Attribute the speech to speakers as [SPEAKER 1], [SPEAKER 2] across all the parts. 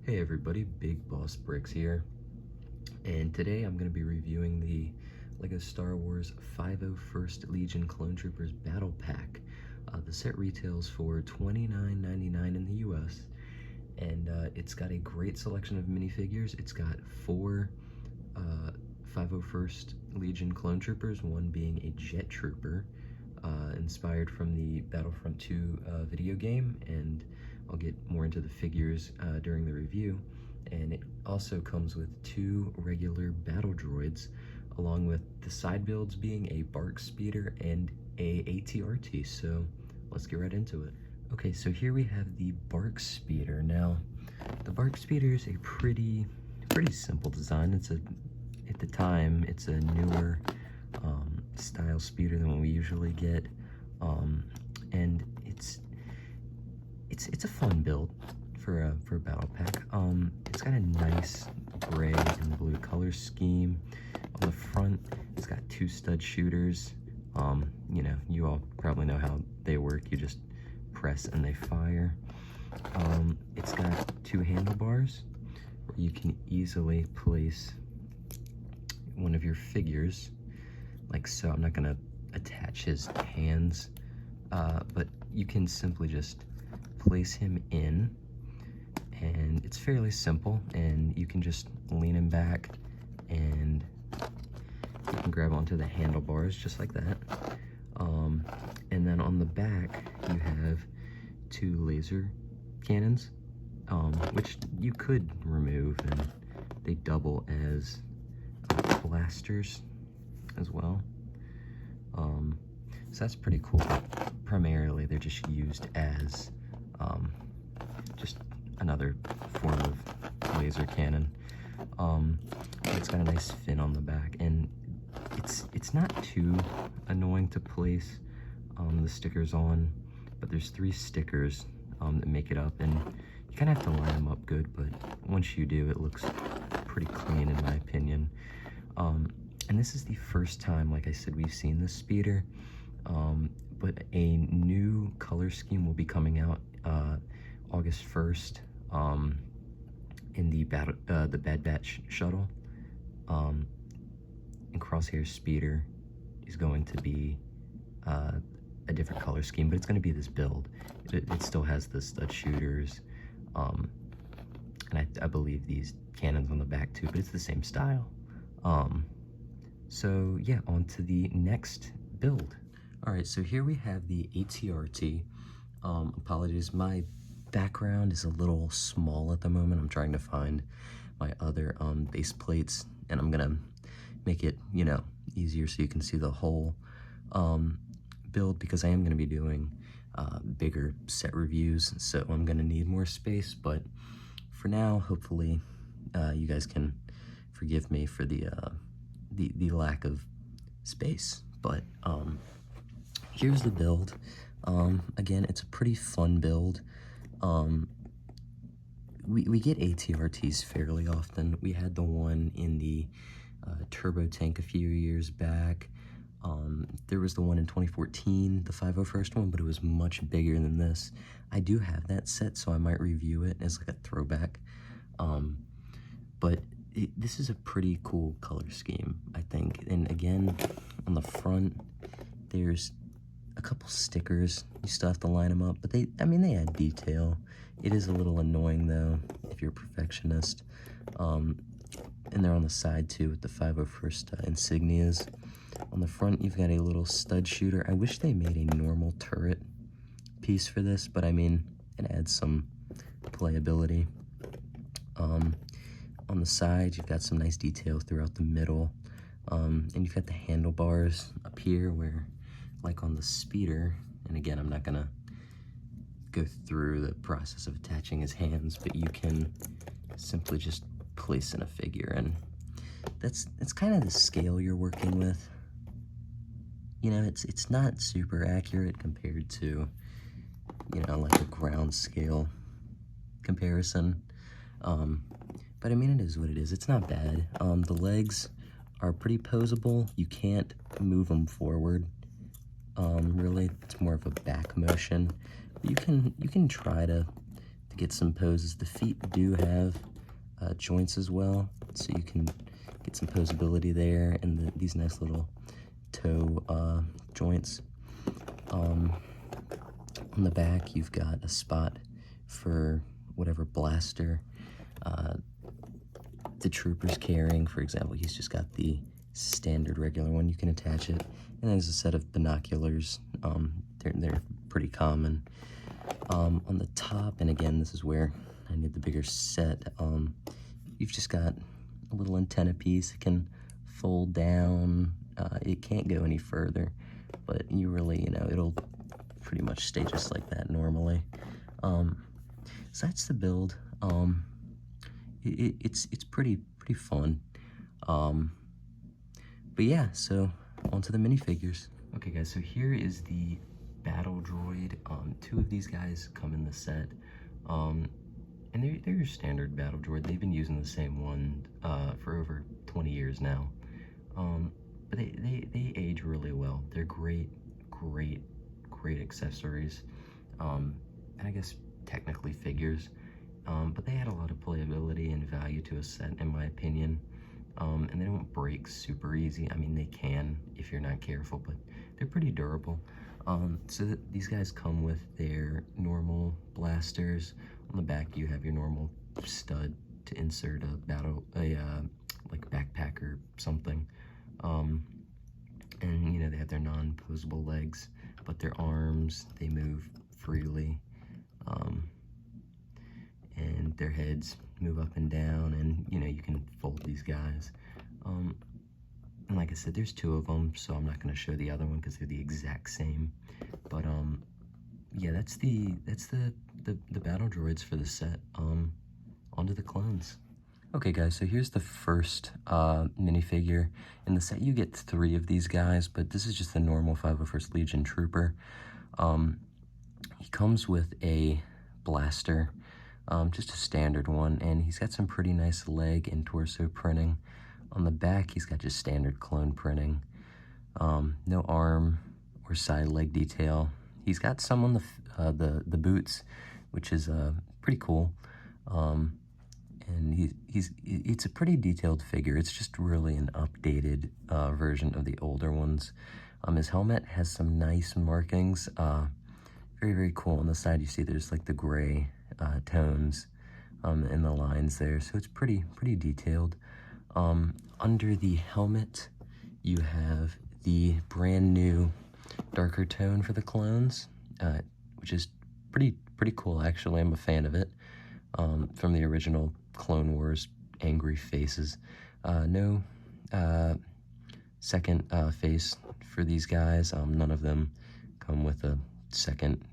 [SPEAKER 1] Hey everybody, Big Boss Bricks here, and today I'm going to be reviewing the LEGO Star Wars 501st Legion Clone Troopers Battle Pack. The set retails for $29.99 in the US, and it's got a great selection of minifigures. It's got four 501st Legion Clone Troopers, one being a Jet Trooper, inspired from the Battlefront 2 video game, and I'll get more into the figures during the review. And it also comes with two regular battle droids, along with the side builds being a BARC speeder and a ATRT. So let's get right into it. Okay, so here we have the BARC speeder. Now, the BARC speeder is a pretty simple design. At the time, it's a newer style speeder than what we usually get, and it's a fun build for a battle pack. It's got a nice gray and blue color scheme. On the front, it's got two stud shooters. You know, you all probably know how they work. You just press and they fire. It's got two handlebars where you can easily place one of your figures, like so. I'm not gonna attach his hands, but you can simply just place him in, and it's fairly simple, and you can just lean him back and you can grab onto the handlebars just like that. And then on the back you have two laser cannons, which you could remove, and they double as blasters as well. So that's pretty cool. Primarily they're just used as just another form of laser cannon. It's got a nice fin on the back, and it's not too annoying to place the stickers on, but there's three stickers that make it up, and you kind of have to line them up good, but once you do, it looks pretty clean in my opinion. And this is the first time, like I said, we've seen this speeder, but a new color scheme will be coming out August 1st in the Bad Batch shuttle. And Crosshair's speeder is going to be a different color scheme, but it's going to be this build. It still has the stud shooters, and I believe these cannons on the back too, but it's the same style. So yeah, on to the next build. All right, so here we have the ATRT. Apologies, my background is a little small at the moment. I'm trying to find my other base plates, and I'm gonna make it, you know, easier so you can see the whole build, because I am gonna be doing bigger set reviews, so I'm gonna need more space. But for now, hopefully you guys can forgive me for the lack of space. But here's the build. Again, it's a pretty fun build. We get ATRTs fairly often. We had the one in the turbo tank a few years back. There was the one in 2014, the 501st one, but it was much bigger than this. I do have that set, so I might review it as like a throwback. But this is a pretty cool color scheme, I think. And again, on the front, there's a couple stickers. You still have to line them up, but they add detail. It is a little annoying though, if you're a perfectionist. And they're on the side too with the 501st insignias. On the front, you've got a little stud shooter. I wish they made a normal turret piece for this, but I mean, it adds some playability. On the side, you've got some nice detail throughout the middle. And you've got the handlebars up here where, like on the speeder, and again, I'm not gonna go through the process of attaching his hands, but you can simply just place in a figure, and that's kind of the scale you're working with. You know, it's not super accurate compared to, you know, like a ground scale comparison. But I mean, it is what it is. It's not bad. The legs are pretty posable. You can't move them forward. Really, it's more of a back motion. You can try to to get some poses. The feet do have joints as well, so you can get some posability there, and these nice little toe joints. On the back, you've got a spot for whatever blaster the trooper's carrying. For example, he's just got the standard regular one. You can attach it, and there's a set of binoculars. They're pretty common. On the top, and again, this is where I need the bigger set. You've just got a little antenna piece. It can fold down. It can't go any further, but you really, it'll pretty much stay just like that normally. So that's the build. It's pretty fun. But yeah, so onto the minifigures. Okay guys, so here is the battle droid. Two of these guys come in the set. And they're your standard battle droid. They've been using the same one for over 20 years now. But they age really well. They're great accessories. And I guess technically figures. But they add a lot of playability and value to a set, in my opinion. And they don't break super easy. I mean, they can if you're not careful, but they're pretty durable. So these guys come with their normal blasters. On the back, you have your normal stud to insert like backpack or something. And they have their non-posable legs, but their arms, they move freely. And their heads move up and down, and you can fold these guys. And like I said, there's two of them, so I'm not going to show the other one because they're the exact same. But yeah, that's the battle droids for the set. Onto the clones. Okay guys, so here's the first minifigure. In the set you get 3 of these guys, but this is just the normal 501st Legion trooper. He comes with a blaster, just a standard one, and he's got some pretty nice leg and torso printing. On the back, he's got just standard clone printing. No arm or side leg detail. He's got some on the boots, which is pretty cool. And it's a pretty detailed figure. It's just really an updated version of the older ones. His helmet has some nice markings. Very cool. On the side, you see there's like the gray tones in the lines there, so it's pretty detailed. Under the helmet, you have the brand new darker tone for the clones, which is pretty cool actually. I'm a fan of it. From the original Clone Wars angry faces. No second face for these guys. None of them come with a second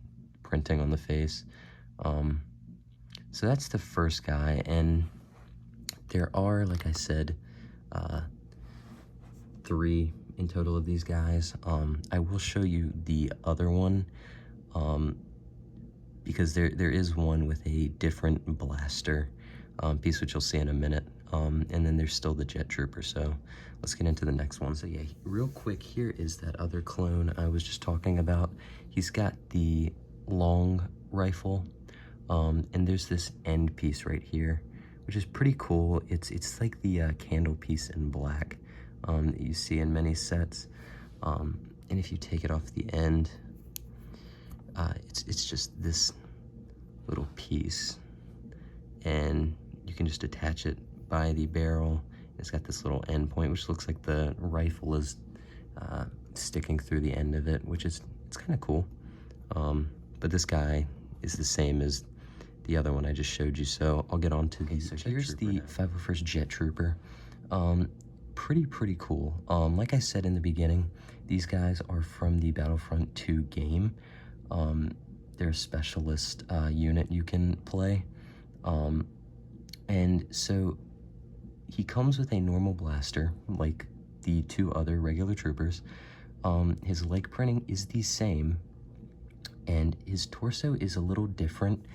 [SPEAKER 1] printing on the face. So that's the first guy, and there are, like I said, 3 in total of these guys. I will show you the other one, because there is one with a different blaster piece, which you'll see in a minute. And then there's still the Jet Trooper, so let's get into the next one. So yeah, real quick, here is that other clone I was just talking about. He's got the long rifle, and there's this end piece right here, which is pretty cool. It's like the candle piece in black that you see in many sets. And if you take it off the end, it's just this little piece, and you can just attach it by the barrel. It's got this little end point, which looks like the rifle is sticking through the end of it, which it's kind of cool. But this guy is the same as the other one I just showed you, so I'll get on to these. So here's the 501st Jet Trooper. Pretty cool. Like I said in the beginning, these guys are from the Battlefront 2 game. They're a specialist unit you can play. And so he comes with a normal blaster, like the 2 other regular troopers. His leg printing is the same, and his torso is a little different,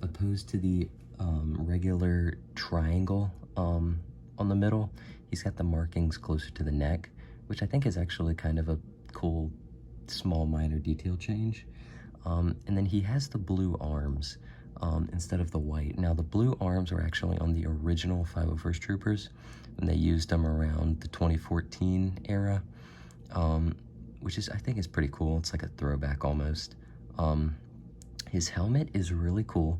[SPEAKER 1] opposed to the regular triangle on the middle. He's got the markings closer to the neck, which I think is actually kind of a cool, small, minor detail change. And then he has the blue arms. instead of the white. Now the blue arms are actually on the original 501st Troopers, and they used them around the 2014 era, which is, I think, is pretty cool. It's like a throwback almost. His helmet is really cool.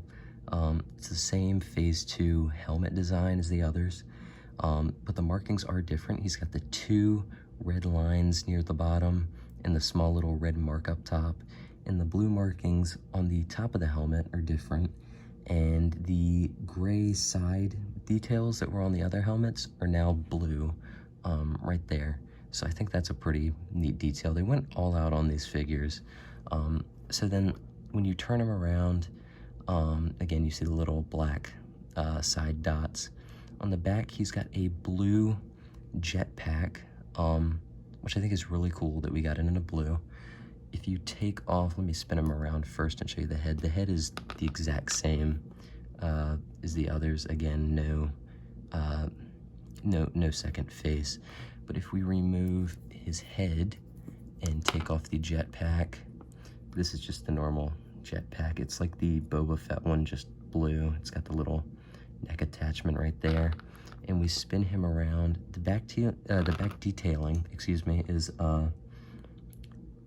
[SPEAKER 1] It's the same Phase 2 helmet design as the others, but the markings are different. He's got the 2 red lines near the bottom and the small little red mark up top, and the blue markings on the top of the helmet are different, and the gray side details that were on the other helmets are now blue right there. So I think that's a pretty neat detail. They went all out on these figures. So then when you turn them around, again, you see the little black side dots. On the back, he's got a blue jetpack, which I think is really cool that we got it in a blue. If you take off, let me spin him around first and show you the head. The head is the exact same as the others. Again, no second face. But if we remove his head and take off the jetpack, this is just the normal jetpack. It's like the Boba Fett one, just blue. It's got the little neck attachment right there. And we spin him around. The back detailing, excuse me, is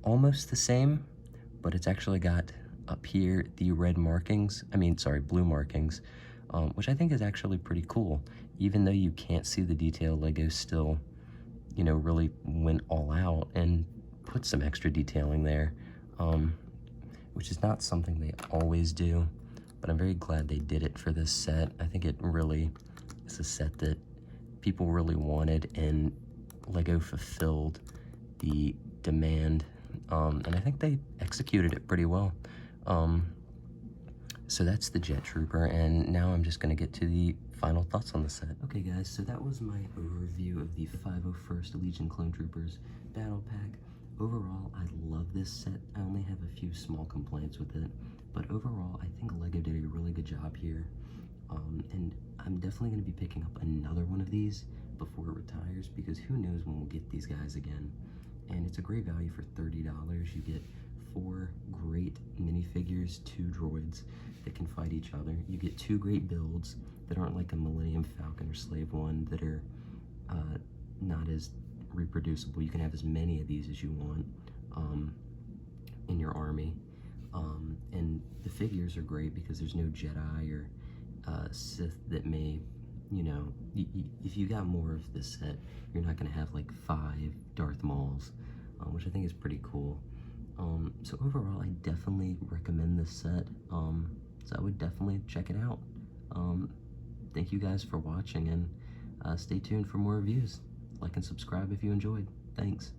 [SPEAKER 1] almost the same, but it's actually got up here the red markings, blue markings, which I think is actually pretty cool. Even though you can't see the detail, Lego still, really went all out and put some extra detailing there, which is not something they always do, but I'm very glad they did it for this set. I think it really is a set that people really wanted, and Lego fulfilled the demand. And I think they executed it pretty well. So that's the Jet Trooper, and now I'm just going to get to the final thoughts on the set. Okay guys, so that was my overview of the 501st Legion Clone Troopers Battle Pack. Overall, I love this set. I only have a few small complaints with it, but overall, I think Lego did a really good job here. And I'm definitely going to be picking up another one of these before it retires, because who knows when we'll get these guys again. And it's a great value for $30. You get 4 great minifigures, 2 droids that can fight each other. You get 2 great builds that aren't like a Millennium Falcon or Slave One, that are not as reproducible. You can have as many of these as you want in your army. And the figures are great because there's no Jedi or Sith that may, if you got more of this set, you're not going to have like 5 Darth Mauls, which I think is pretty cool. So overall, I definitely recommend this set. So I would definitely check it out. Thank you guys for watching, and stay tuned for more reviews. Like and subscribe if you enjoyed. Thanks.